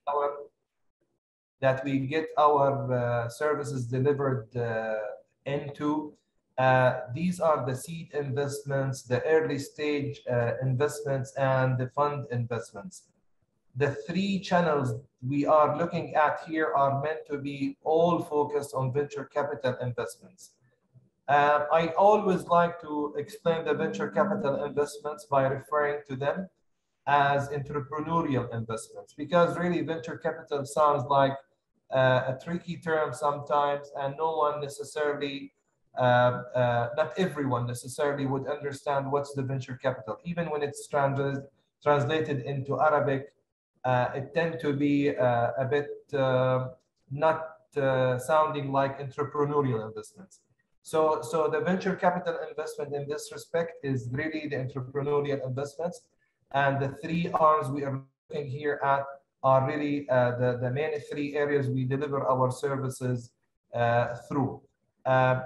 always get our services delivered into. These are the seed investments, the early stage investments, and the fund investments. The three channels we are looking at here are meant to be all focused on venture capital investments. I always like to explain the venture capital investments by referring to them as entrepreneurial investments, because really venture capital sounds like a tricky term sometimes, and no one necessarily, not everyone necessarily would understand what's the venture capital. Even when it's translated into Arabic, it tends to be a bit not sounding like entrepreneurial investments. So the venture capital investment in this respect is really the entrepreneurial investments. And the three arms we are looking here at are really the main three areas we deliver our services through.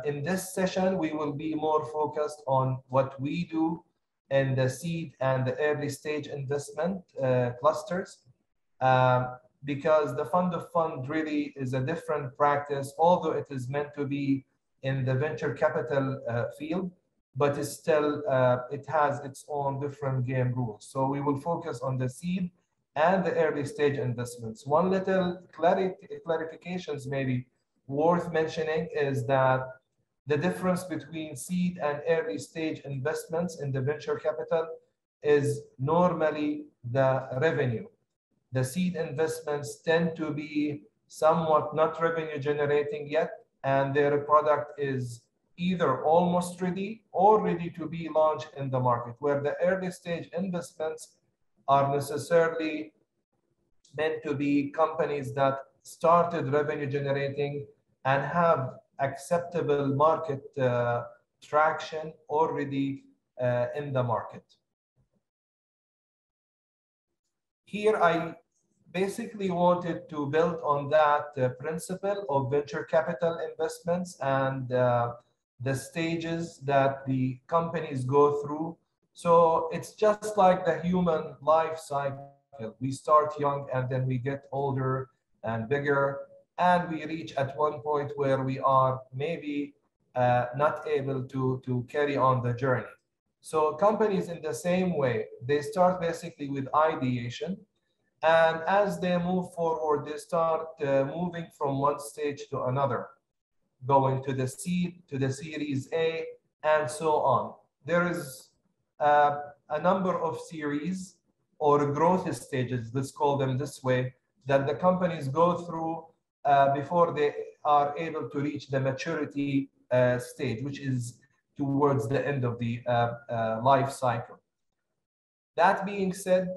In this session, we will be more focused on what we do in the seed and the early stage investment clusters, because the fund of fund really is a different practice, although it is meant to be in the venture capital field, but it's still, it has its own different game rules. So we will focus on the seed and the early stage investments. One little clarifications maybe worth mentioning is that the difference between seed and early stage investments in the venture capital is normally the revenue. The seed investments tend to be somewhat not revenue generating yet, and their product is either almost ready or ready to be launched in the market, where the early stage investments are necessarily meant to be companies that started revenue generating and have acceptable market traction already in the market. Here, I basically wanted to build on that principle of venture capital investments and the stages that the companies go through. So it's just like the human life cycle. We start young and then we get older and bigger, and we reach at one point where we are maybe not able to carry on the journey. So companies in the same way, they start basically with ideation, and as they move forward, they start moving from one stage to another, going to the seed, to the Series A, and so on. There is a number of series or growth stages, let's call them this way, that the companies go through before they are able to reach the maturity stage, which is towards the end of the life cycle. That being said,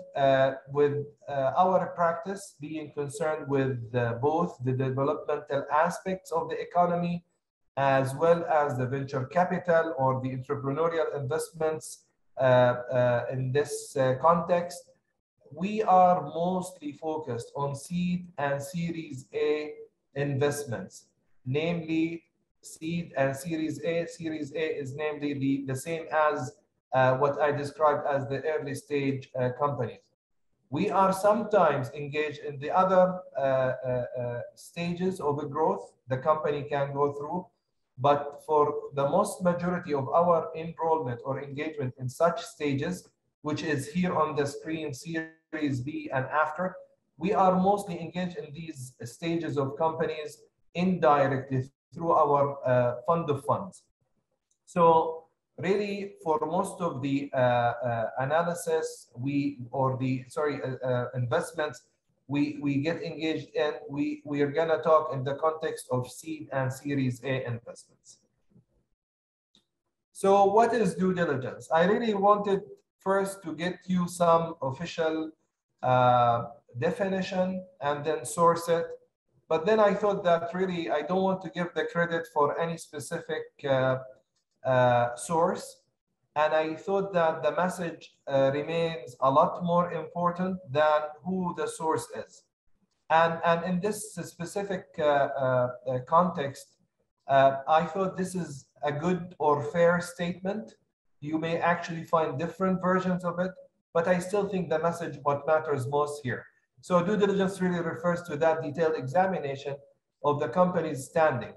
with our practice being concerned with both the developmental aspects of the economy as well as the venture capital or the entrepreneurial investments in this context, we are mostly focused on seed and Series A investments, namely seed and Series A. Series A is namely the same as what I described as the early stage companies. We are sometimes engaged in the other stages of the growth the company can go through, but for the most majority of our enrollment or engagement in such stages, which is here on the screen, Series B and after, we are mostly engaged in these stages of companies indirectly through our fund of funds. So really, for most of the analysis, investments we get engaged in, we are gonna talk in the context of seed and Series A investments. So what is due diligence? I really wanted first to get you some official definition and then source it. But then I thought that really I don't want to give the credit for any specific source. And I thought that the message remains a lot more important than who the source is. And in this specific context, I thought this is a good or fair statement. You may actually find different versions of it, but I still think the message, what matters most here, So due diligence really refers to that detailed examination of the company's standing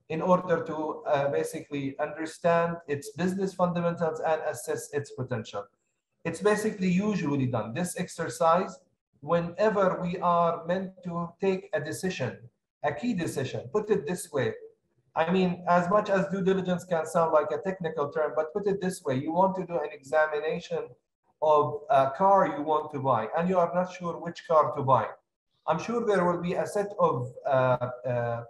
in order to basically understand its business fundamentals and assess its potential. It's basically usually done, this exercise, whenever we are meant to take a decision, a key decision. Put it this way. I mean, as much as due diligence can sound like a technical term, but put it this way. You want to do an examination of a car you want to buy, and you are not sure which car to buy. I'm sure there will be a set of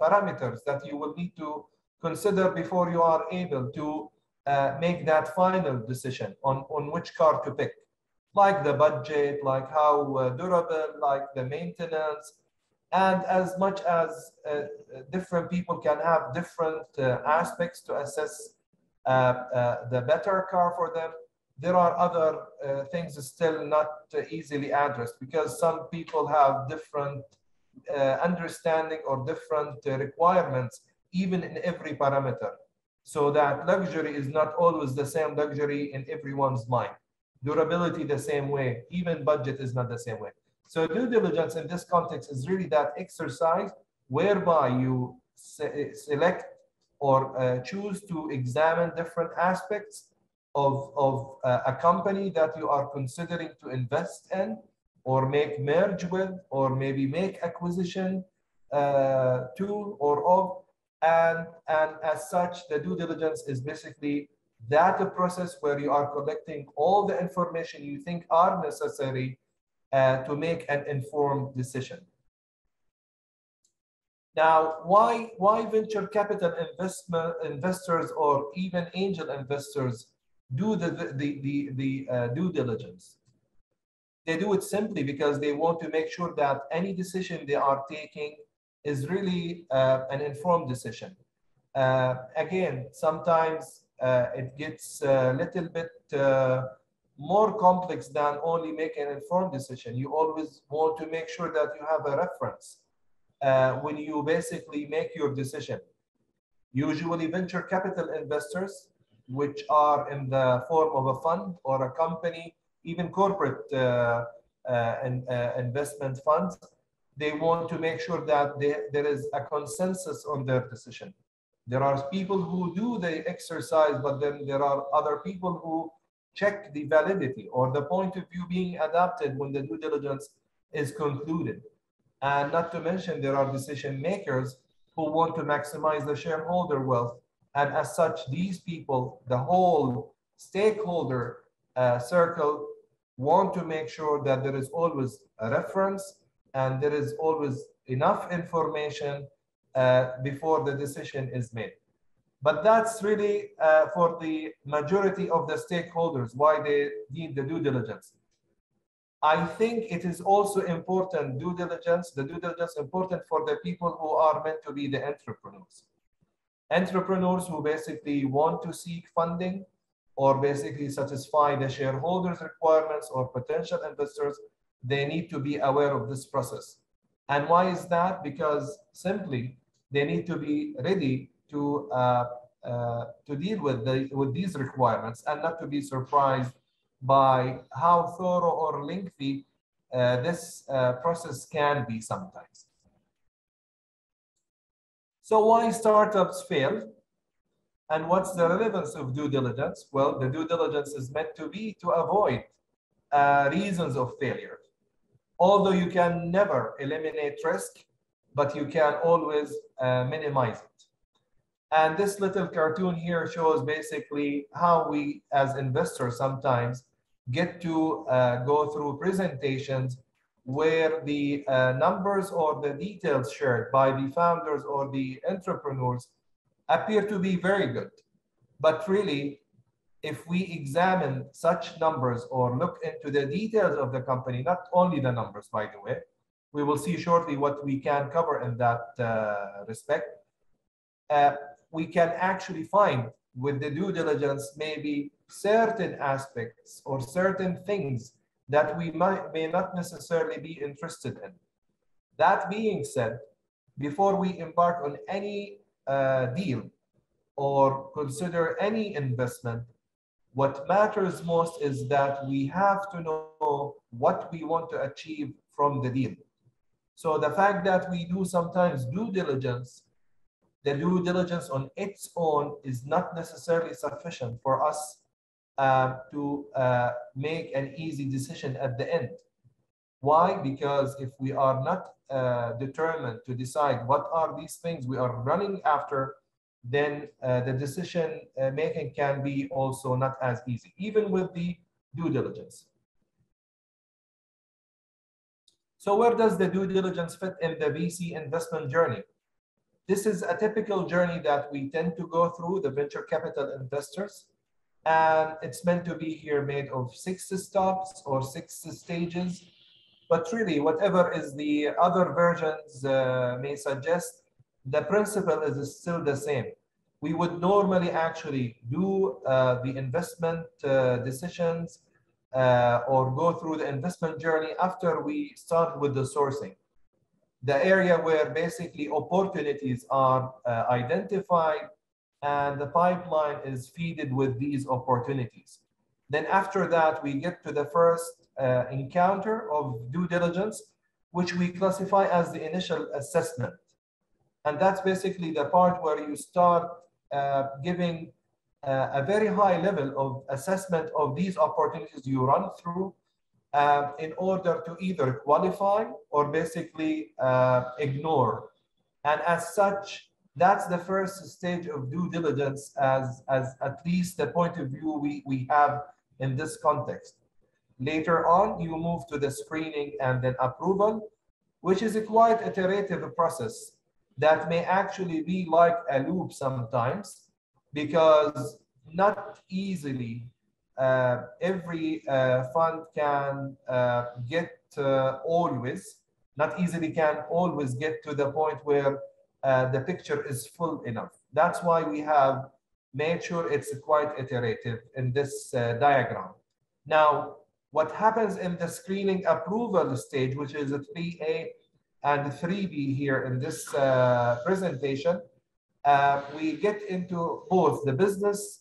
parameters that you will need to consider before you are able to make that final decision on which car to pick, like the budget, like how durable, like the maintenance. And as much as different people can have different aspects to assess the better car for them, there are other things still not easily addressed because some people have different understanding or different requirements, even in every parameter. So that luxury is not always the same luxury in everyone's mind. Durability the same way, even budget is not the same way. So due diligence in this context is really that exercise whereby you select or choose to examine different aspects of a company that you are considering to invest in or make merge with or maybe make acquisition to or of. And as such, the due diligence is basically that process where you are collecting all the information you think are necessary to make an informed decision. Now, why venture capital investors or even angel investors do the due diligence? They do it simply because they want to make sure that any decision they are taking is really an informed decision. Again, sometimes it gets a little bit more complex than only making an informed decision. You always want to make sure that you have a reference when you basically make your decision. Usually venture capital investors, which are in the form of a fund or a company, even corporate investment funds, they want to make sure that there is a consensus on their decision. There are people who do the exercise, but then there are other people who check the validity or the point of view being adapted when the due diligence is concluded. And not to mention, there are decision makers who want to maximize the shareholder wealth. And as such, these people, the whole stakeholder circle, want to make sure that there is always a reference and there is always enough information before the decision is made. But that's really for the majority of the stakeholders, why they need the due diligence. I think it is also important, the due diligence important for the people who are meant to be the entrepreneurs. Entrepreneurs who basically want to seek funding or basically satisfy the shareholders' requirements or potential investors, they need to be aware of this process. And why is that? Because simply they need to be ready to deal with these requirements and not to be surprised by how thorough or lengthy this process can be sometimes. So why startups fail? And what's the relevance of due diligence? Well, the due diligence is meant to be to avoid reasons of failure. Although you can never eliminate risk, but you can always minimize it. And this little cartoon here shows basically how we as investors sometimes get to go through presentations where the numbers or the details shared by the founders or the entrepreneurs appear to be very good. But really, if we examine such numbers or look into the details of the company, not only the numbers, by the way, we will see shortly what we can cover in that respect. We can actually find with the due diligence maybe certain aspects or certain things that we may not necessarily be interested in. That being said, before we embark on any deal or consider any investment, what matters most is that we have to know what we want to achieve from the deal. So the fact that we do sometimes due diligence, the due diligence on its own is not necessarily sufficient for us to make an easy decision at the end. Why? Because if we are not determined to decide what are these things we are running after, then the decision making can be also not as easy, even with the due diligence. So where does the due diligence fit in the VC investment journey? This is a typical journey that we tend to go through, the venture capital investors. And it's meant to be here made of 6 stops or 6 stages. But really, whatever is the other versions may suggest, the principle is still the same. We would normally actually do the investment decisions or go through the investment journey after we start with the sourcing. The area where basically opportunities are identified and the pipeline is fed with these opportunities. Then after that, we get to the first encounter of due diligence, which we classify as the initial assessment. And that's basically the part where you start giving a very high level of assessment of these opportunities you run through in order to either qualify or basically ignore. And as such, that's the first stage of due diligence as at least the point of view we have in this context. Later on, you move to the screening and then approval, which is a quite iterative process that may actually be like a loop sometimes, because not easily every fund can always get to the point where the picture is full enough. That's why we have made sure it's quite iterative in this diagram. Now, what happens in the screening approval stage, which is a 3A and 3B here in this presentation, we get into both the business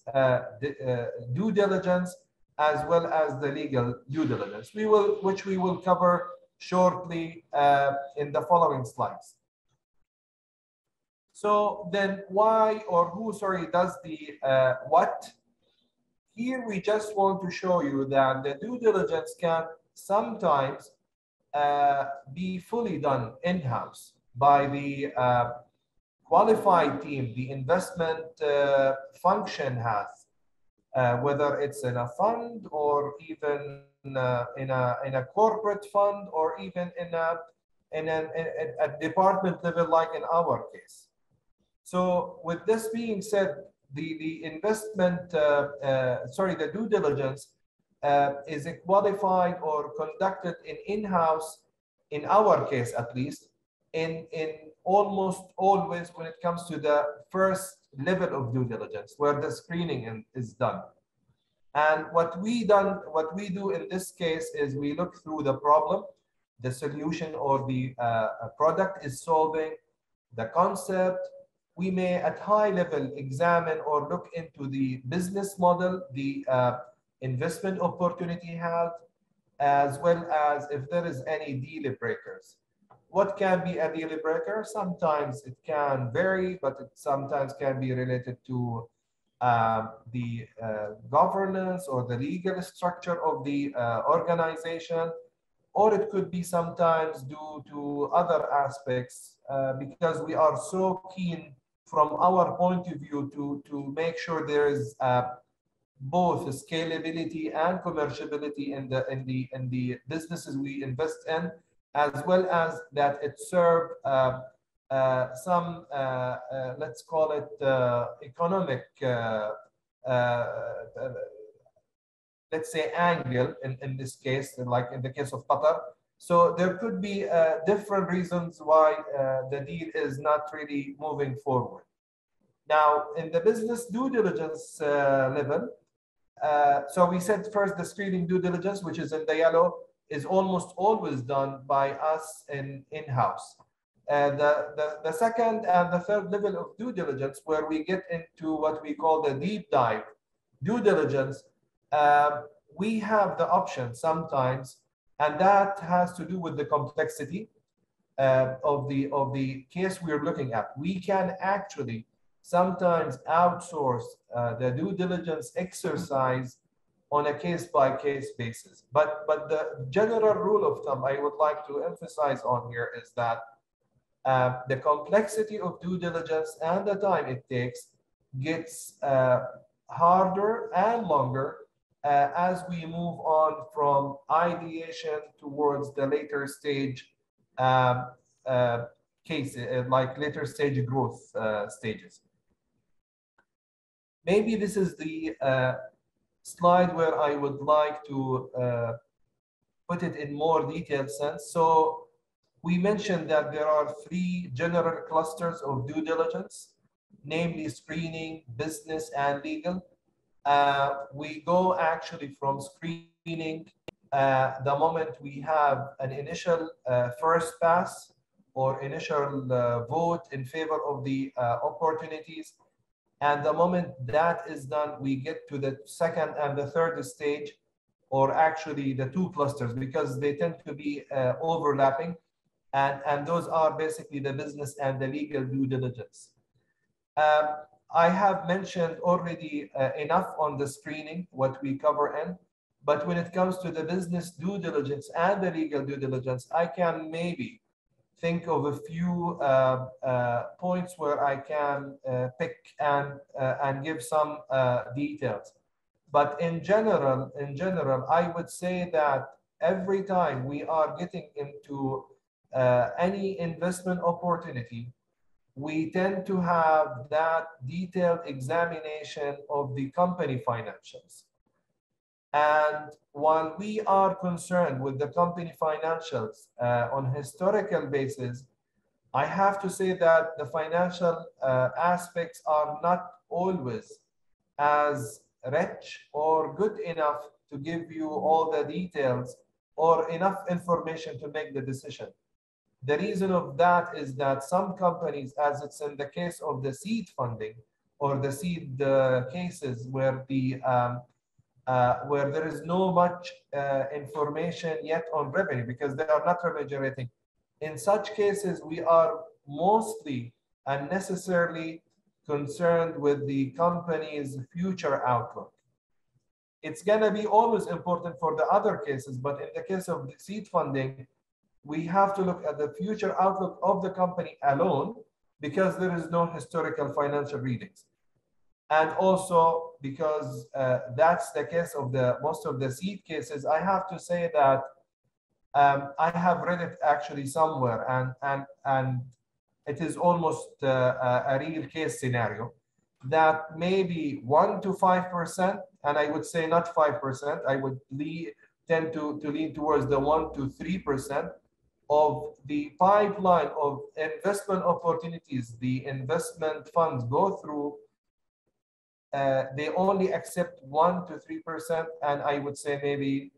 due diligence as well as the legal due diligence, which we will cover shortly in the following slides. So then why or who, does the what? Here we just want to show you that the due diligence can sometimes be fully done in-house by the qualified team the investment function has, whether it's in a fund or even in a corporate fund or even in a department level like in our case. So with this being said, the due diligence is qualified or conducted in-house, in our case at least, in almost always when it comes to the first level of due diligence, where the screening is done. And what we do in this case is we look through the problem, the solution or the product is solving, the concept. We may at high level examine or look into the business model, the investment opportunity has, as well as if there is any deal breakers. What can be a deal breaker? Sometimes it can vary, but it sometimes can be related to the governance or the legal structure of the organization, or it could be sometimes due to other aspects because we are so keen from our point of view to make sure there is both scalability and commerciality in the businesses we invest in, as well as that it served some, let's call it economic, let's say angle in this case, like in the case of Qatar. So there could be different reasons why the deal is not really moving forward. Now, in the business due diligence level, so we said first the screening due diligence, which is in the yellow, is almost always done by us in-house. The second and the third level of due diligence, where we get into what we call the deep dive due diligence, we have the option sometimes And that has to do with the complexity of the case we're looking at. We can actually sometimes outsource the due diligence exercise on a case-by-case basis. But the general rule of thumb I would like to emphasize on here is that the complexity of due diligence and the time it takes gets harder and longer as we move on from ideation towards the later stage like later stage growth stages. Maybe this is the slide where I would like to put it in more detailed sense. So we mentioned that there are 3 general clusters of due diligence, namely screening, business, and legal. We go actually from screening the moment we have an initial first pass or initial vote in favor of the opportunities. And the moment that is done, we get to the second and the third stage, or actually the 2 clusters, because they tend to be overlapping. And those are basically the business and the legal due diligence. I have mentioned already enough on the screening, what we cover in, but when it comes to the business due diligence and the legal due diligence, I can maybe think of a few points where I can pick and give some details. But in general, I would say that every time we are getting into any investment opportunity, we tend to have that detailed examination of the company financials. And while we are concerned with the company financials on historical basis, I have to say that the financial aspects are not always as rich or good enough to give you all the details or enough information to make the decision. The reason of that is that some companies, as it's in the case of the seed funding or the seed cases where where there is no much information yet on revenue because they are not revenue generating. In such cases, we are mostly unnecessarily concerned with the company's future outlook. It's going to be always important for the other cases, but in the case of the seed funding, we have to look at the future outlook of the company alone because there is no historical financial readings. And also because that's the case of most of the seed cases, I have to say that I have read it actually somewhere, and it is almost a real case scenario that maybe 1 to 5%, and I would say not 5%, I would tend to lean towards the 1 to 3% of the pipeline of investment opportunities the investment funds go through. They only accept 1 to 3%, and I would say maybe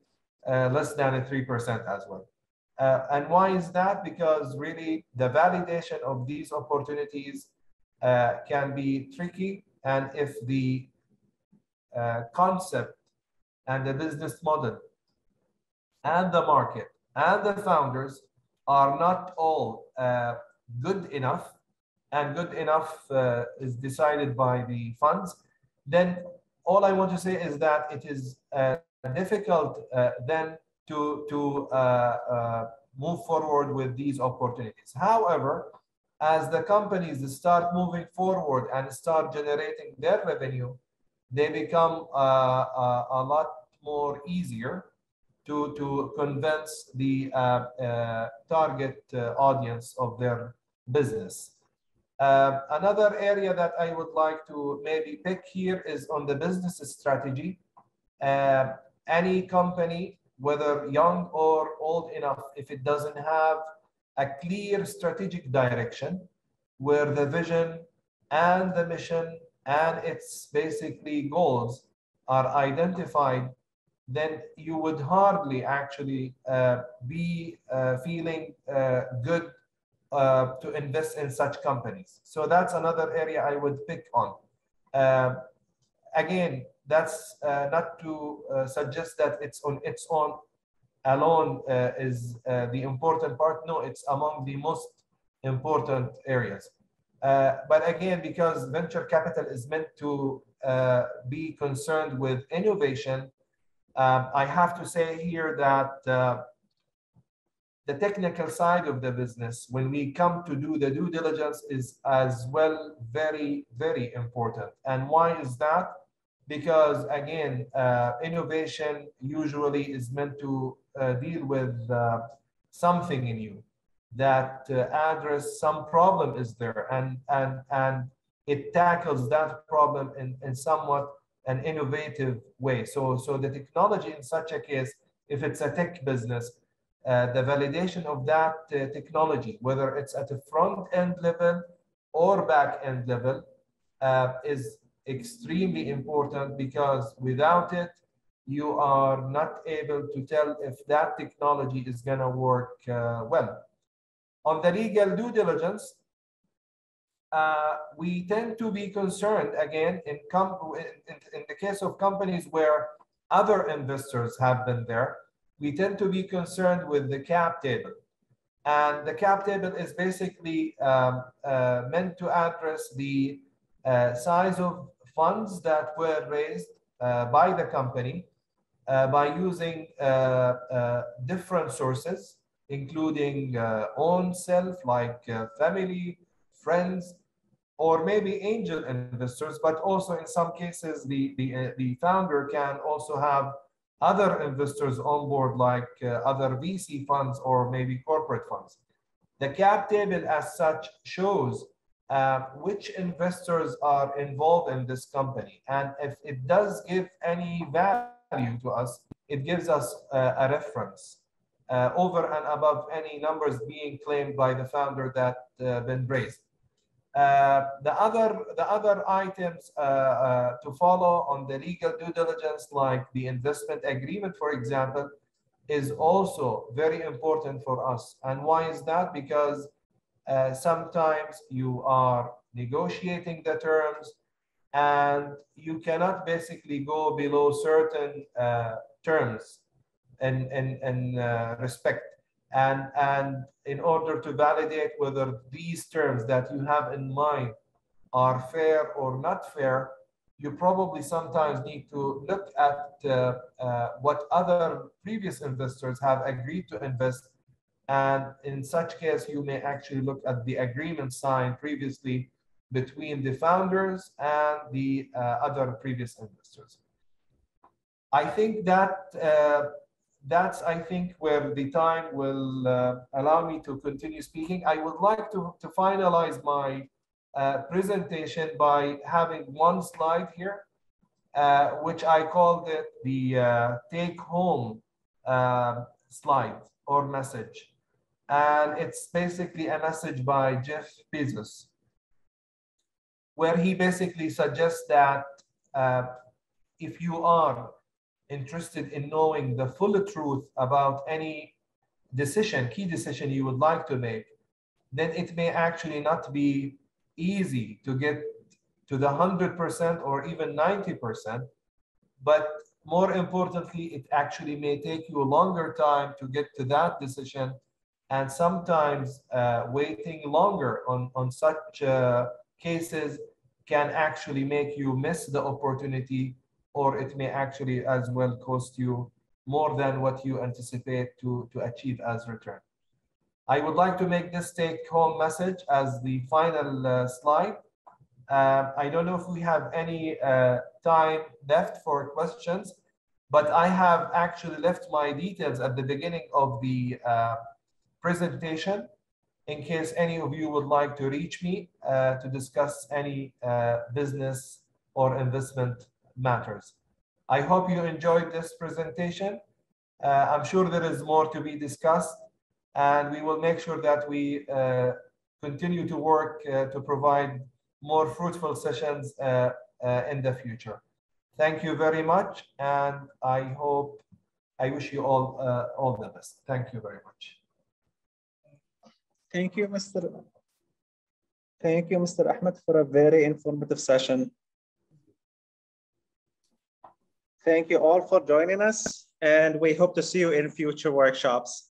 less than a 3% as well. And why is that? Because really the validation of these opportunities can be tricky, and if the concept and the business model and the market and the founders are not all good enough, and good enough is decided by the funds, then all I want to say is that it is difficult then to move forward with these opportunities. However, as the companies start moving forward and start generating their revenue, they become a lot more easier to convince the target audience of their business. Another area that I would like to maybe pick here is on the business strategy. Any company, whether young or old enough, if it doesn't have a clear strategic direction where the vision and the mission and its basically goals are identified, then you would hardly actually be feeling good to invest in such companies. So that's another area I would pick on. Again, that's not to suggest that it's on its own alone is the important part. No, it's among the most important areas. But again, because venture capital is meant to be concerned with innovation, I have to say here that the technical side of the business, when we come to do the due diligence, is as well very, very important. And why is that? Because again, innovation usually is meant to deal with something new that address some problem is there, and it tackles that problem in somewhat an innovative way. So the technology in such a case, if it's a tech business, the validation of that technology, whether it's at a front-end level or back-end level, is extremely important, because without it, you are not able to tell if that technology is going to work well. On the legal due diligence, we tend to be concerned, again, in the case of companies where other investors have been there, we tend to be concerned with the cap table. And the cap table is basically meant to address the size of funds that were raised by the company by using different sources, including own self, like family, friends, or maybe angel investors, but also in some cases, the founder can also have other investors on board, like other VC funds or maybe corporate funds. The cap table as such shows which investors are involved in this company. And if it does give any value to us, it gives us a reference over and above any numbers being claimed by the founder that been raised. The other items to follow on the legal due diligence, like the investment agreement, for example, is also very important for us. And why is that? Because sometimes you are negotiating the terms and you cannot basically go below certain terms in respect. And in order to validate whether these terms that you have in mind are fair or not fair, you probably sometimes need to look at what other previous investors have agreed to invest. And in such case, you may actually look at the agreement signed previously between the founders and the other previous investors. I think that that's, I think, where the time will allow me to continue speaking. I would like to finalize my presentation by having one slide here, which I called it the take-home slide or message. And it's basically a message by Jeff Bezos, where he basically suggests that if you are interested in knowing the full truth about any decision, key decision you would like to make, then it may actually not be easy to get to the 100% or even 90%, but more importantly, it actually may take you a longer time to get to that decision, and sometimes waiting longer on such cases can actually make you miss the opportunity, or it may actually as well cost you more than what you anticipate to achieve as return. I would like to make this take-home message as the final slide. I don't know if we have any time left for questions, but I have actually left my details at the beginning of the presentation in case any of you would like to reach me to discuss any business or investment matters. I hope you enjoyed this presentation. I'm sure there is more to be discussed, and we will make sure that we continue to work to provide more fruitful sessions in the future. Thank you very much, and I wish you all the best. Thank you very much. Thank you, Mr. Ahmed, for a very informative session. Thank you all for joining us. and we hope to see you in future workshops.